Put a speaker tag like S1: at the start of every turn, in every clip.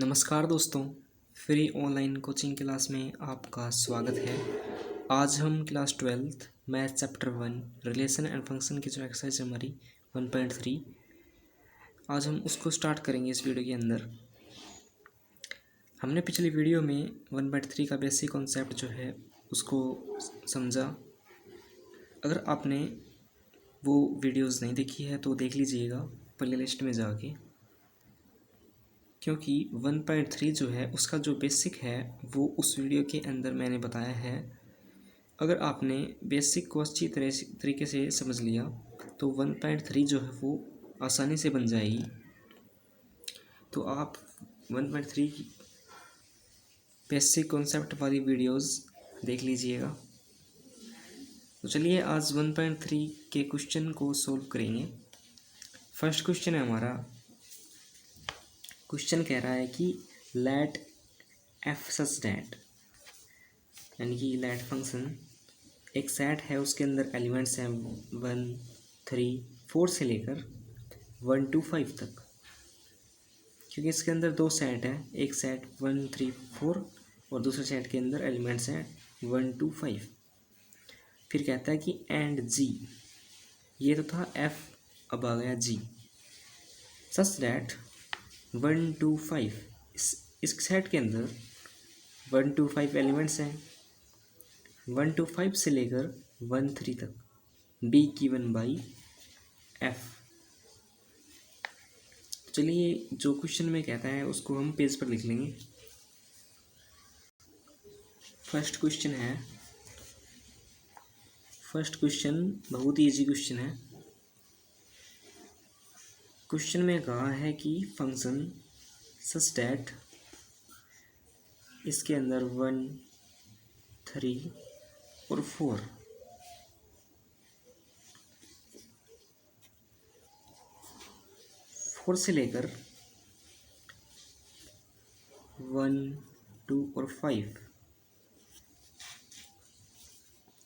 S1: नमस्कार दोस्तों, free online coaching class में आपका स्वागत है। आज हम class 12th math chapter 1 relation and function की जो एक्सरसाइज है हमारी 1.3, आज हम उसको स्टार्ट करेंगे। इस वीडियो के अंदर हमने पिछली वीडियो में 1.3 का बेसिक कॉन्सेप्ट जो है उसको समझा। अगर आपने वो वीडियोज़ नहीं देखी है तो देख लीजिएगा प्ले लिस्ट में जाके, क्योंकि 1.3 जो है उसका जो बेसिक है वो उस वीडियो के अंदर मैंने बताया है। अगर आपने बेसिक को अच्छी तरीके से समझ लिया तो 1.3 जो है वो आसानी से बन जाएगी। तो आप 1.3 की बेसिक कॉन्सेप्ट वाली वीडियोस देख लीजिएगा। तो चलिए आज 1.3 के क्वेश्चन को सोल्व करेंगे। फर्स्ट क्वेश्चन है हमारा। क्वेश्चन कह रहा है कि लेट एफ सच दैट, यानी कि लेट फंक्शन एक सेट है, उसके अंदर एलिमेंट्स हैं 1, 3, 4 से लेकर 1 to 5 तक। क्योंकि इसके अंदर दो सेट है, एक सेट 1, 3, 4 और दूसरे सेट के अंदर एलिमेंट्स हैं 1 to 5। फिर कहता है कि एंड जी, ये तो था एफ, अब आ गया जी। सच दैट 1 to 5, इस सेट के अंदर 1 to 5 एलिमेंट्स हैं, 1 to 5 से लेकर 1, 3 तक, बी गिवन बाई एफ। चलिए जो क्वेश्चन में कहता है उसको हम पेज पर लिख लेंगे। फर्स्ट क्वेश्चन बहुत ही इजी क्वेश्चन है। क्वेश्चन में कहा है कि फंक्शन सच दैट, इसके अंदर 1, 3 और 4 से लेकर 1, 2 और 5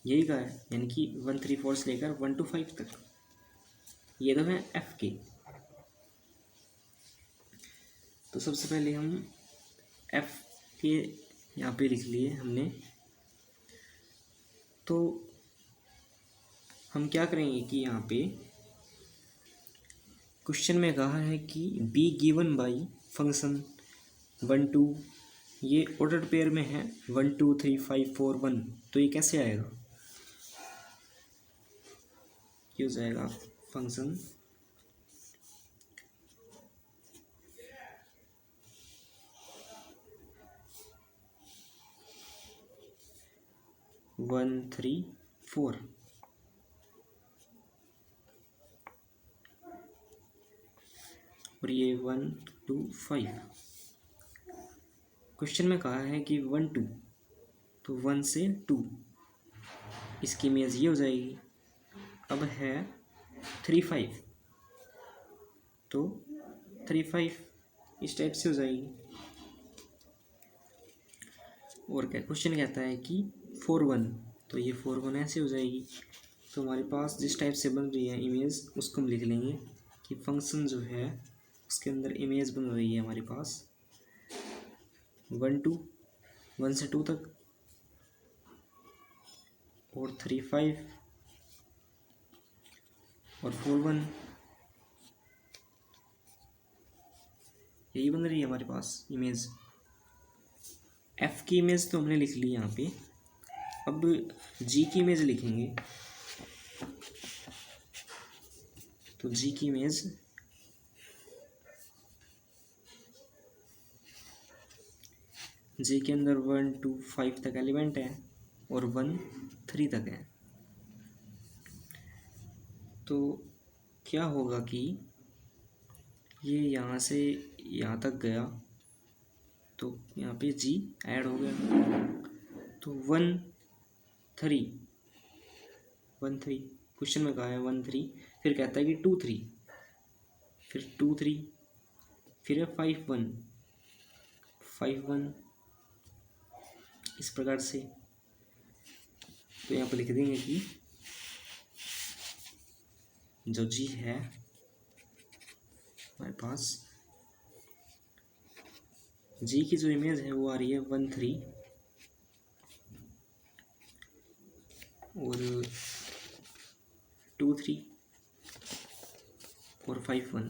S1: यही का है, यानी कि 1, 3, 4 से लेकर 1 to 5 तक। ये तो है एफ के। तो सबसे पहले हम एफ के यहाँ पे लिख लिए हमने। तो हम क्या करेंगे कि यहाँ पे क्वेश्चन में कहा है कि बी गिवन बाई फंक्शन 1, 2, ये ऑर्डर पेयर में है 1, 2, 3, 5, 4, 1। तो ये कैसे आएगा? ये हो जाएगा फंक्शन 1, 3, 4 और ये 1, 2, 5। क्वेश्चन में कहा है कि 1, 2, तो 1 से 2, इसकी इमेज ये हो जाएगी। अब है 3, 5, तो 3, 5 इस टाइप से हो जाएगी। और क्या क्वेश्चन कहता है कि 4, 1, तो ये 4, 1 ऐसे हो जाएगी। तो हमारे पास जिस टाइप से बन रही है इमेज उसको हम लिख लेंगे कि फंक्शन जो है उसके अंदर इमेज बन रही है हमारे पास 1, 2, 1 से 2 तक और 3, 5 और 4, 1, यही बन रही है हमारे पास इमेज। एफ की इमेज तो हमने लिख ली यहाँ पे। अब जी की इमेज लिखेंगे। तो जी की इमेज जी के अंदर 1, 2, 5 तक एलिमेंट है और 1, 3 तक है। तो क्या होगा कि ये यहाँ से यहाँ तक गया तो यहाँ पे जी ऐड हो गया। तो 1, 3, 1, 3 क्वेश्चन में कहा है 1, 3, फिर कहता है कि 2, 3, फिर 2, 3, फिर है 5, 1, 5, 1, इस प्रकार से। तो यहाँ पर लिख देंगे कि जो जी है हमारे पास जी की जो इमेज है वो आ रही है 1 3 और 2 3 और 5 1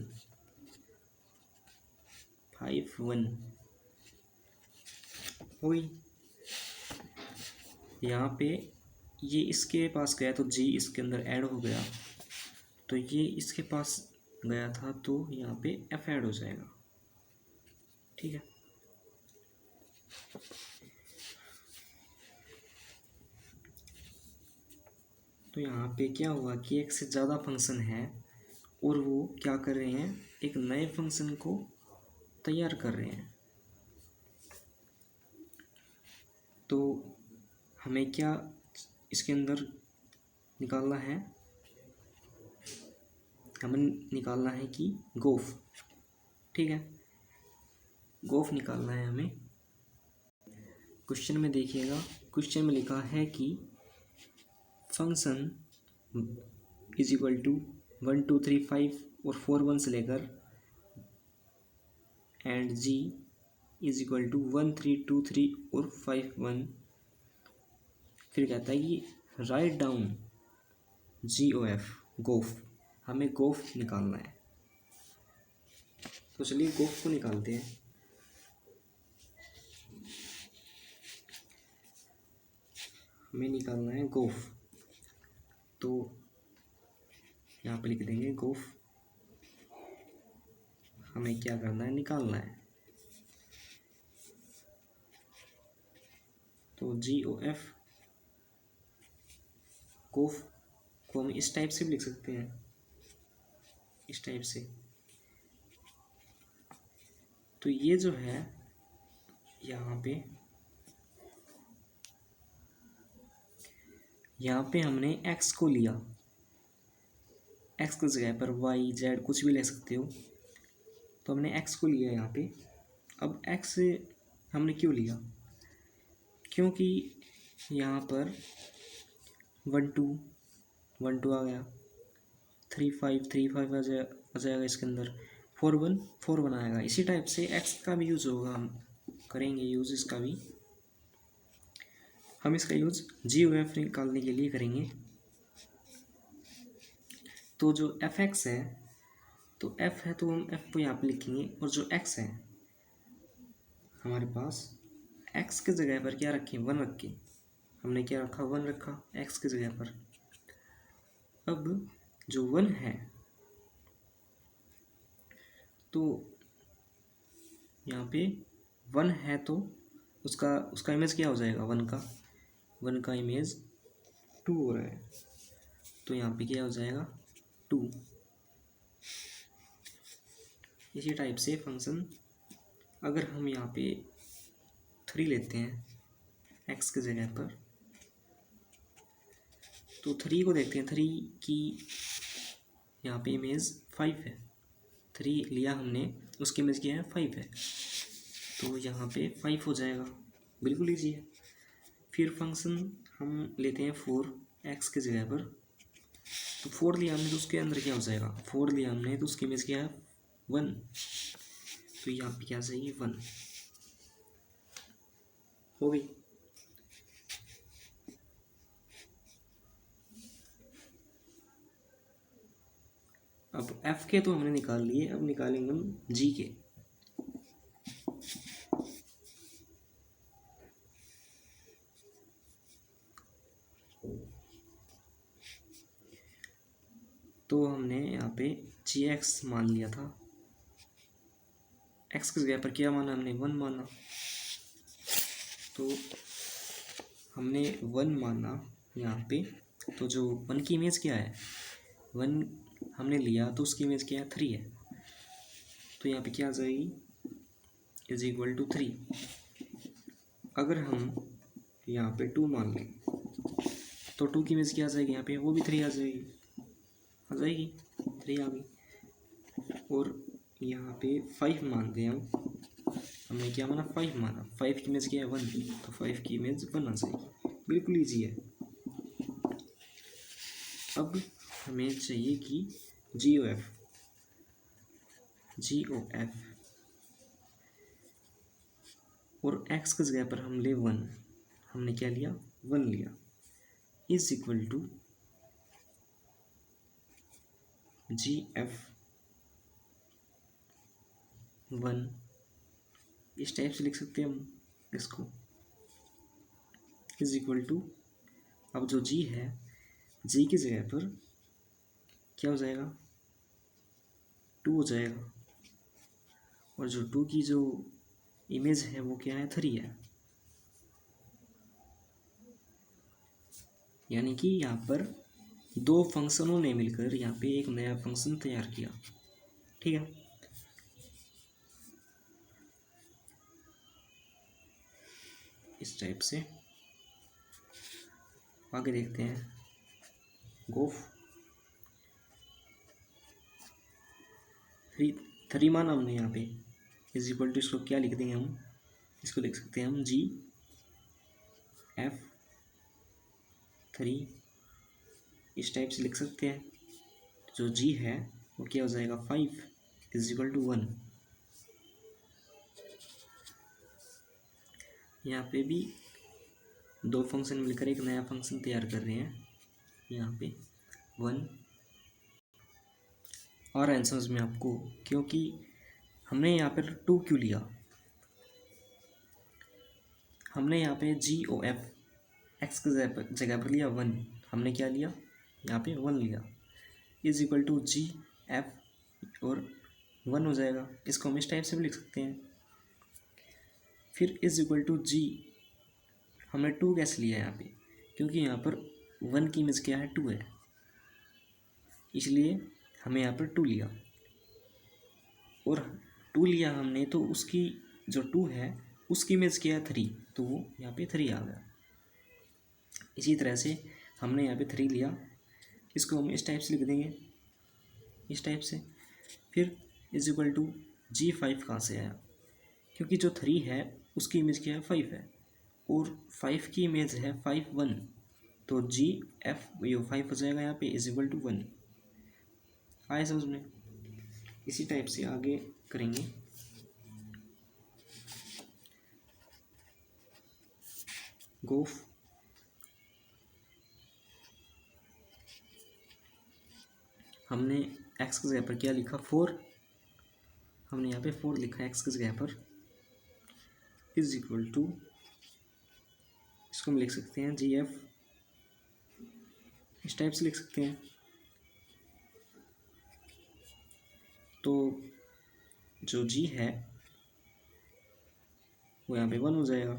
S1: 5 1 हुई। यहाँ पे ये इसके पास गया तो जी इसके अंदर ऐड हो गया, तो ये इसके पास गया था तो यहाँ पे एफ ऐड हो जाएगा। ठीक है, तो यहाँ पे क्या हुआ कि एक से ज़्यादा फंक्शन है और वो क्या कर रहे हैं, एक नए फंक्शन को तैयार कर रहे हैं। तो हमें क्या इसके अंदर निकालना है, हमें निकालना है कि गोफ। ठीक है, गोफ निकालना है हमें। क्वेश्चन में देखिएगा, क्वेश्चन में लिखा है कि फंक्शन इज इक्वल टू 1 2 3 5 और 4 1 से लेकर and g is equal to 1 3 2 3 और 5 1। फिर कहता है कि राइट डाउन जी ओ एफ गोफ, हमें गोफ निकालना है। तो चलिए गोफ को निकालते हैं। हमें निकालना है गोफ, तो यहाँ पे लिख देंगे गोफ, हमें क्या करना है, निकालना है। तो जी ओ एफ गोफ को हम इस टाइप से भी लिख सकते हैं, इस टाइप से। तो ये जो है यहाँ पे हमने x को लिया, x की जगह पर y z कुछ भी ले सकते हो, तो हमने x को लिया यहाँ पे। अब x हमने क्यों लिया, क्योंकि यहाँ पर 1 2 1 2 आ गया, 3 5 3 5 आ जाएगा इसके अंदर, 4 1 4 1 आएगा। इसी टाइप से x का भी यूज़ होगा, हम करेंगे यूज़ इसका भी। हम इसका यूज़ जी ओ एफ निकालने के लिए करेंगे। तो जो एफ एक्स है, तो एफ है तो हम एफ को यहाँ पे लिखेंगे, और जो एक्स है हमारे पास, एक्स की जगह पर क्या रखें, 1 रखें। हमने क्या रखा, 1 रखा एक्स की जगह पर। अब जो 1 है तो यहाँ पे 1 है तो उसका उसका इमेज क्या हो जाएगा, 1 का इमेज 2 हो रहा है, तो यहाँ पे क्या हो जाएगा 2। इसी टाइप से फंक्शन अगर हम यहाँ पे 3 लेते हैं एक्स की जगह पर, तो 3 को देखते हैं, 3 की यहाँ पे इमेज 5 है, 3 लिया हमने, उसकी इमेज क्या है 5 है, तो यहाँ पे 5 हो जाएगा, बिल्कुल ईजी है। फिर फंक्शन हम लेते हैं 4 एक्स की जगह पर, तो 4 लिया हमने तो उसके अंदर क्या हो जाएगा, 4 लिया हमने तो उसकी इमेज क्या है 1, तो यहाँ पे क्या चाहिए 1 हो गई। अब एफ के तो हमने निकाल लिए, अब निकालेंगे हम जी के। तो हमने यहाँ पे जी एक्स मान लिया था, एक्स की जगह पर क्या माना हमने 1 माना, तो हमने 1 माना यहाँ पे, तो जो 1 की इमेज क्या है, 1 हमने लिया तो उसकी इमेज क्या है 3 है, तो यहाँ पे क्या आ जाएगी इज इक्वल टू 3। अगर हम यहाँ पे 2 मान लें तो 2 की इमेज क्या आ जाएगी, यहाँ पे वो भी 3 आ जाएगी, 3 आ गई। और यहाँ पे 5 मान दें हम, हमने क्या माना 5 माना, 5 की इमेज क्या है 1, तो 5 की इमेज 1 आ जाएगी, बिल्कुल ईजी है। अब हमें चाहिए कि जी ओ एफ और एक्स की जगह पर हम ले 1, हमने क्या लिया 1 लिया, इज इक्वल टू GF1, इस टाइप से लिख सकते हैं हम इसको, इज इक्वल टू, अब जो G है G की जगह पर क्या हो जाएगा 2 हो जाएगा, और जो 2 की जो इमेज है वो क्या है 3 है। यानी कि यहाँ पर दो फंक्शनों ने मिलकर यहाँ पे एक नया फंक्शन तैयार किया। ठीक है, इस टाइप से आगे देखते हैं। गोफ 3 मान हमने यहाँ पे इज इक्वल टू, इसको क्या लिख देंगे हम, इसको लिख सकते हैं हम GF3, इस टाइप से लिख सकते हैं। जो G है वो क्या हो जाएगा 5 इज इक्वल टू 1। यहाँ पे भी दो फंक्शन मिलकर एक नया फंक्शन तैयार कर रहे हैं। यहाँ पे 1 और आंसर्स में आपको, क्योंकि हमने यहाँ पर 2 क्यों लिया, हमने यहाँ पे GOF एक्स की जगह पर लिया 1, हमने क्या लिया यहाँ पे 1 लिया, इज इक्वल टू GF और 1 हो जाएगा। इसको हम इस टाइप से भी लिख सकते हैं। फिर इज इक्वल टू G, हमने 2 कैसे लिया यहाँ पे, क्योंकि यहाँ पर 1 की इमेज क्या है 2 है, इसलिए हमें यहाँ पर 2 लिया, और 2 लिया हमने तो उसकी जो 2 है उसकी इमेज क्या है 3, तो वो यहाँ पे 3 आ गया। इसी तरह से हमने यहाँ पे 3 लिया, इसको हम इस टाइप से लिख देंगे, इस टाइप से। फिर इज इक्वल टू G5 कहाँ से आया, क्योंकि जो 3 है उसकी इमेज क्या है 5 है, और 5 की इमेज है 5 1, तो GF ये 5 हो जाएगा यहाँ पे इज इक्वल टू 1। आए समझ में? इसी टाइप से आगे करेंगे। गोफ हमने एक्स की जगह पर क्या लिखा 4, हमने यहाँ पे 4 लिखा एक्स की जगह पर, इज इक्वल टू, इसको हम लिख सकते हैं GF, इस टाइप से लिख सकते हैं। तो जो G है वो यहाँ पे 1 हो जाएगा,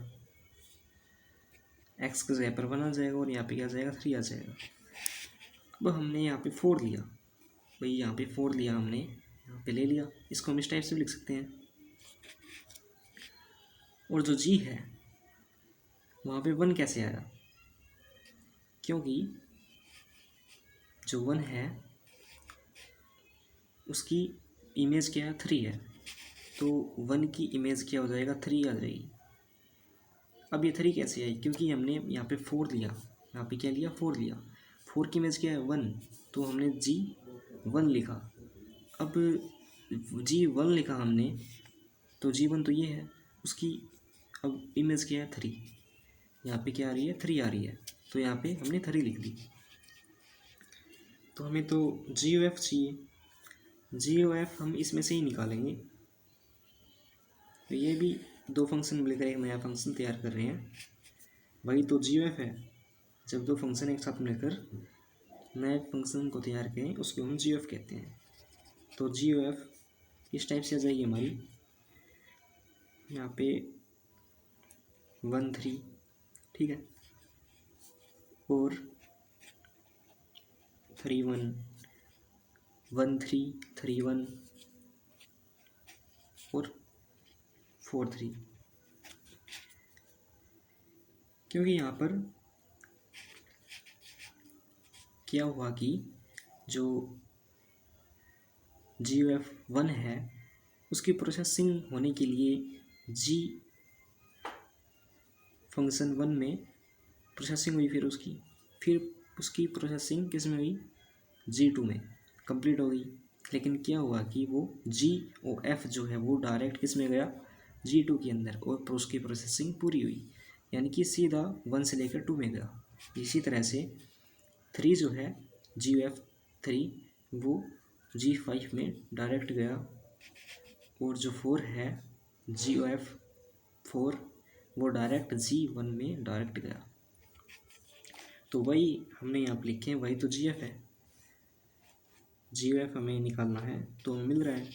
S1: एक्स की जगह पर 1 आ जाएगा, और यहाँ पे क्या आ जाएगा 3 आ जाएगा। अब हमने यहाँ पे 4 लिया, भाई यहाँ पे 4 लिया हमने, यहाँ पे ले लिया, इसको हम इस टाइप से लिख सकते हैं। और जो G है वहाँ पे 1 कैसे आया, क्योंकि जो 1 है उसकी इमेज क्या है 3 है, तो 1 की इमेज क्या हो जाएगा 3 आ जाएगी। अब ये 3 कैसे आई, क्योंकि हमने यहाँ पे 4 लिया, यहाँ पे क्या लिया 4 लिया, 4 की इमेज क्या है 1, तो हमने G1 लिखा। अब G1 लिखा हमने, तो G1 तो ये है, उसकी अब इमेज क्या है 3, यहाँ पे क्या आ रही है 3 आ रही है, तो यहाँ पे हमने 3 लिख दी। तो हमें तो GOF चाहिए, GOF हम इसमें से ही निकालेंगे। तो ये भी दो फंक्शन मिलकर एक नया फंक्शन तैयार कर रहे हैं, वही तो GOF है। जब दो फंक्शन एक साथ मिलकर नए फंक्शन को तैयार करें उसको हम GOF कहते हैं। तो GOF इस टाइप से आ जाएगी हमारी, यहाँ पे 1 3, ठीक है, और 3 1 1 3 3 1 और 4 3। क्योंकि यहाँ पर क्या हुआ कि जो GOF1 है उसकी प्रोसेसिंग होने के लिए G फंक्शन 1 में प्रोसेसिंग हुई, फिर उसकी प्रोसेसिंग किस में हुई G2 में कंप्लीट हो गई। लेकिन क्या हुआ कि वो GOF जो है वो डायरेक्ट किस में गया G2 के अंदर और उसकी प्रोसेसिंग पूरी हुई, यानी कि सीधा 1 से लेकर 2 में गया। इसी तरह से 3 जो है GOF3 वो G5 में डायरेक्ट गया, और जो 4 है GOF4 वो डायरेक्ट G1 में डायरेक्ट गया। तो वही हमने यहाँ पर लिखे हैं, वही तो GF है। GOF हमें निकालना है तो मिल रहा है,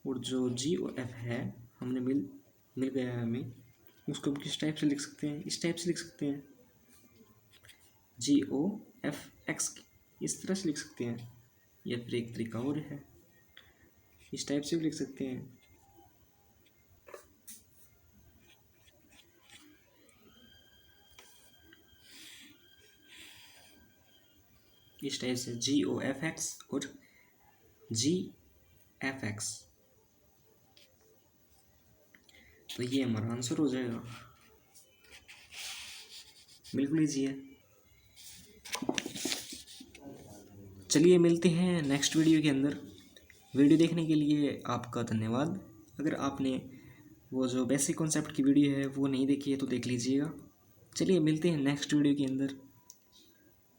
S1: और जो GOF है हमने मिल गया है हमें, उसको हम किस टाइप से लिख सकते हैं, इस टाइप से लिख सकते हैं, GOFX इस तरह से लिख सकते हैं, या फिर एक तरीका और है, इस टाइप से भी लिख सकते हैं। इस टाइप से GOFX और GFX, तो ये हमारा आंसर हो जाएगा। बिल्कुल ईजी है। चलिए मिलते हैं नेक्स्ट वीडियो के अंदर। वीडियो देखने के लिए आपका धन्यवाद। अगर आपने वो जो बेसिक कॉन्सेप्ट की वीडियो है वो नहीं देखी है तो देख लीजिएगा। चलिए मिलते हैं नेक्स्ट वीडियो के अंदर।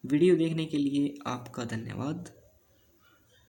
S1: वीडियो देखने के लिए आपका धन्यवाद।